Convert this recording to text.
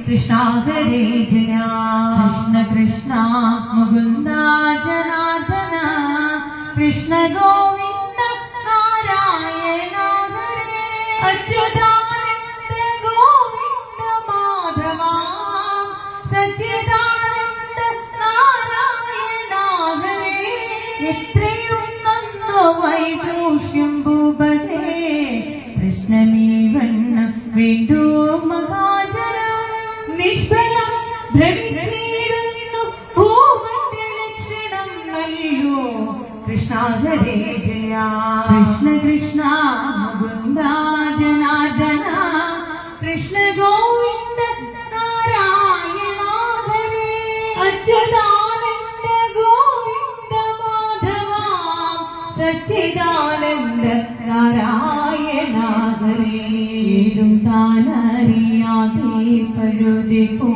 കൃഷ്ണ ഹരേ ജയ കൃഷ്ണ കൃഷ്ണ മുകുന്ദ ജനാർദ്ദന കൃഷ്ണ ഗോവിന്ദ നാരായണ ഹരേ അച്യുതാനന്ദ ഗോവിന്ദ മാധവ സച്ചിദാനന്ദ നാരായണ ഹരേ എത്രയും നന്നോ വൈദൂഷ്യം ഭൂപതേ കൃഷ്ണനീവണ്ണ വേണ്ടു മഹാജനം നിഷ്ഫലം ഭ്രമിച്ചിടുന്നു ഭൂമന്റെ ലക്ഷണം നല്ലോ കൃഷ്ണ ഹരേ ജയ കൃഷ്ണ കൃഷ്ണ മുകുന്ദ ജനാർദ്ദന കൃഷ്ണ ഗോവിന്ദ നാരായണ ഹരേ അച്യുതാനന്ദ ഗോവിന്ദ മാധവ സച്ചിദാനന്ദ നാരായണ ഹരേ ഏതും താനറിയാതെ പഴുതി പോ